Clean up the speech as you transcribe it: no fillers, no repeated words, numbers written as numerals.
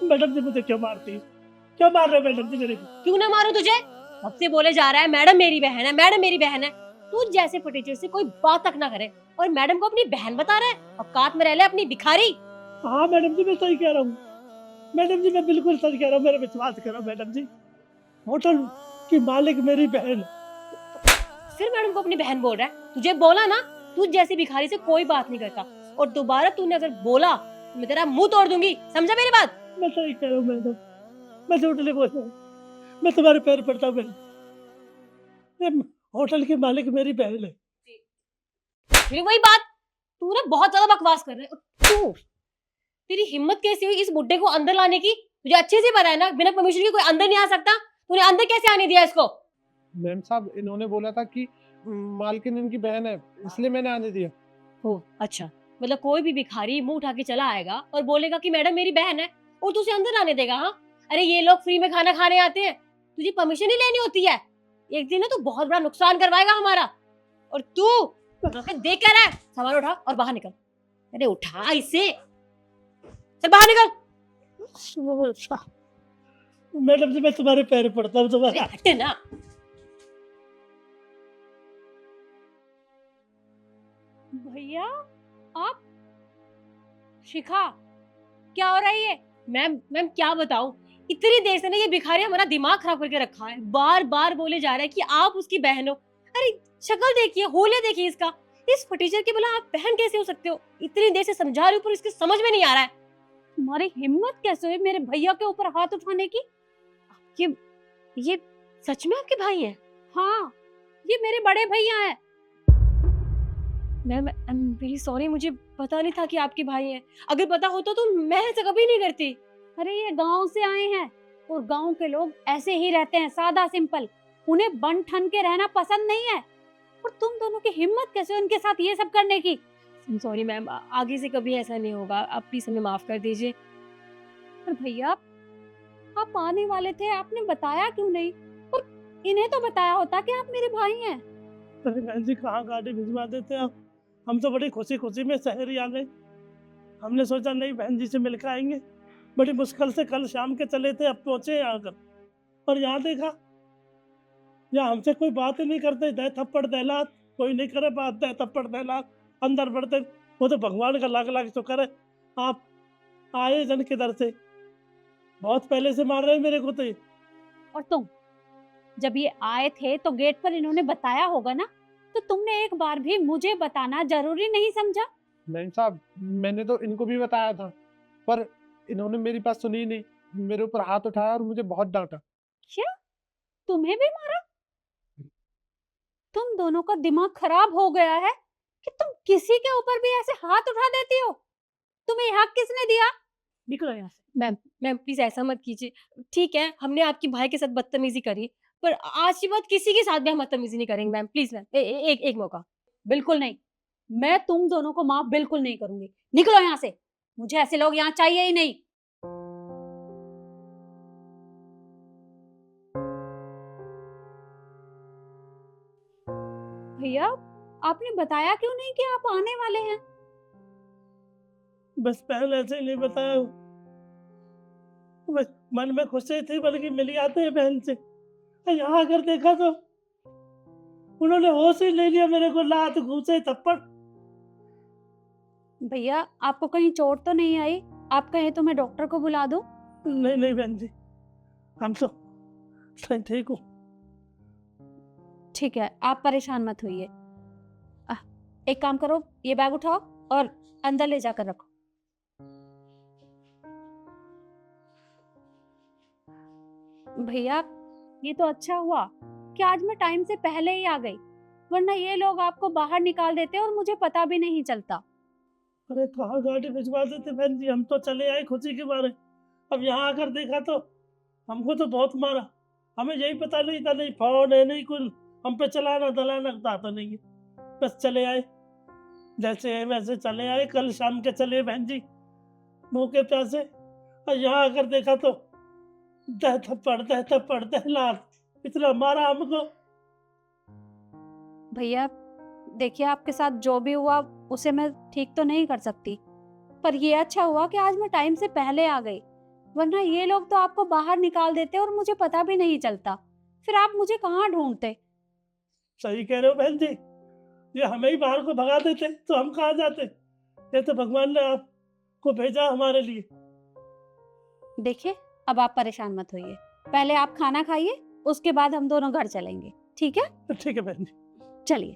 Madam जी मुझे क्यों मारती है? क्यों मार रहे हो मैडम जी मेरे को? क्यों ना मारो तुझे? अब से बोले जा रहा है मैडम मेरी बहन है, मैडम मेरी बहन है। तू जैसे फटीचर से कोई बात तक ना करे और मैडम को अपनी बहन बता रहा है। औकात में रह ले अपनी भिखारी। हाँ मैडम जी मैं सही कह रहा हूँ। मैडम जी मैं बिल्कुल सही कह रहा हूँ, मेरा विश्वास करो मैडम जी। होटल की मालिक मेरी बहन है। फिर मैडम को अपनी बहन बोल रहा है। तुझे बोला ना, तू जैसी भिखारी से कोई बात नहीं करता और दोबारा तूने अगर बोला तो मैं तेरा मुंह तोड़ दूंगी। समझा मेरी बात? मैं सही कह रहा हूँ मैडम, मैं झूठ नहीं बोल रहा हूँ। मैं तुम्हारे पैर पड़ता हूँ मैडम। ये होटल की मालिक मेरी बहन है। फिर वही बात, तू ना बहुत ज्यादा बकवास कर रहा है। तू, तेरी हिम्मत कैसी हुई इस बुड्ढे को अंदर लाने की? तुझे अच्छे से पता है ना बिना परमिशन के कोई अंदर नहीं आ सकता। तूने अंदर कैसे आने दिया इसको? मैम साहब इन्होंने बोला था कि मालकिन इनकी बहन है, इसलिए मैंने आने दिया। हो अच्छा, मतलब कोई भी भिखारी मुंह उठा के चला आएगा और बोलेगा कि मैडम मेरी बहन है और तू उसे अंदर आने देगा? हाँ, अरे ये लोग फ्री में खाना खाने आते हैं, तुझे परमिशन ही लेनी होती है। एक दिन ना तू बहुत बड़ा नुकसान करवाएगा हमारा। और तू देख कर रहा है, सामान उठा और बाहर निकल। अरे उठा इसे, चल बाहर निकल। मैडम जी मैं तुम्हारे पैर पड़ता हूँ अरे तुम्हारा। हटे ना। भैया आप, शिखा क्या हो रहा है ये? मैम मैम क्या बताऊं, इतनी देर से ना ये भिखारी हमारा दिमाग खराब करके रखा है। बार बार बोले जा रहा है कि आप उसकी बहन हो। अरे शक्ल देखिए, होलिया देखिए इसका। इस फटीचर की भला आप बहन कैसे हो सकते हो? इतनी देर से समझा रही हूँ पर इसके समझ में नहीं आ रहा है। तुम्हारी हिम्मत कैसे हुई मेरे भैया के ऊपर हाथ उठाने की? ये सच में आपके भाई हैं? हाँ, ये मेरे बड़े भैया हैं। Ma'am I am very sorry, मुझे पता नहीं था कि आपके भाई हैं। अगर पता होता तो मैं ऐसा कभी नहीं करती। अरे ये गांव से आए हैं और गांव के लोग ऐसे ही रहते हैं, सादा सिंपल। उन्हें बन ठन के रहना पसंद नहीं है। और तुम दोनों की हिम्मत कैसे हुई उनके साथ ये सब करने की? सॉरी मैम, आगे से कभी ऐसा नहीं होगा। आप प्लीज हमें माफ कर दीजिए। पर भैया आप आने वाले थे, आपने बताया क्यों नहीं? और इन्हें तो बताया होता कि आप मेरे भाई हैं। अरे बहन जी कहाँ गाड़ी भिजवा देते आप? हम तो बड़ी खुशी खुशी में शहर ही आ गए। हमने सोचा नहीं बहन जी से मिलकर आएंगे। बड़ी मुश्किल से कल शाम के चले थे, अब पहुंचे यहाँ कर। और यहाँ देखा, यहाँ हमसे कोई बात ही नहीं करते। दे थप्पड़ दहलात, कोई नहीं करे बात। दे थप्पड़ दहलात, अंदर बढ़ते। वो तो भगवान का लाख लाख शुक्र है आप आए जन किधर से। बहुत पहले से मार रहे हैं मेरे को तो ये। और तुम, जब ये आए थे तो गेट पर इन्होंने बताया होगा ना, तो तुमने एक बार भी मुझे बताना जरूरी नहीं समझा? मैम साहब मैंने तो इनको भी बताया था, पर इन्होंने मेरी बात सुनी ही नहीं, मेरे ऊपर हाथ उठाया और मुझे बहुत डांटा। क्या तुम्हें भी मारा? तुम दोनों का दिमाग खराब हो गया है कि तुम किसी के ऊपर भी ऐसे हाथ उठा देती हो? तुम्हें ये हक किसने दिया? निकलो यहाँ से। मैम मैम प्लीज ऐसा मत कीजिए। ठीक है, हमने आपके भाई के साथ बदतमीजी करी, पर आज के बाद किसी के साथ भी हम बदतमीजी नहीं करेंगे मैम। प्लीज मैम, एक मौका। बिल्कुल नहीं, मैं तुम दोनों को माफ बिल्कुल नहीं करूंगी। निकलो यहाँ से, मुझे ऐसे लोग यहाँ चाहिए ही नहीं। भैया आपने बताया क्यों नहीं कि आप आने वाले हैं? बस पहले ऐसे ही नहीं बताया। बस मन में खुशी थी बल्कि मिल आते हैं बहन से। यहाँ आकर देखा तो उन्होंने होश ही ले लिया मेरे को। लात घूसे थप्पड़। भैया आपको कहीं चोट तो नहीं आई? आप कहे तो मैं डॉक्टर को बुला दूं? नहीं नहीं बहन जी, हम तो सही ठीक हूँ। ठीक है, आप परेशान मत होइए। एक काम करो, ये बैग उठाओ और अंदर ले जाकर रखो। भैया ये तो अच्छा हुआ कि आज मैं टाइम से पहले ही आ गई, वरना ये लोग आपको बाहर निकाल देते और मुझे पता भी नहीं चलता। अरे कहाँ गाड़ी भिजवा देते बहन जी, हम तो चले आए खुशी के मारे। अब यहाँ आकर देखा तो हमको तो बहुत मारा। हमें यही पता नहीं था, नहीं फोन है नहीं कुछ हम पे चलाना दलाना था तो नहीं है। बस चले आए, जैसे है वैसे चले आए। कल शाम के चले बहन जी मुँह के प्यासे। और यहाँ आकर देखा तो दह थप्पड़ दह लात, इतना मारा हमको। भैया देखिए, आपके साथ जो भी हुआ उसे मैं ठीक तो नहीं कर सकती, पर ये अच्छा हुआ कि आज मैं टाइम से पहले आ गई, वरना ये लोग तो आपको बाहर निकाल देते और मुझे पता भी नहीं चलता। फिर आप मुझे कहाँ ढूंढते। सही कह रहे हो बहन जी, ये हमें ही बाहर को भगा देते तो हम कहाँ जाते। ये तो भगवान ने आपको भेजा हमारे लिए। देखिए, अब आप परेशान मत होइए, पहले आप खाना खाइए, उसके बाद हम दोनों घर चलेंगे, ठीक है? ठीक है बहन जी। चलिए।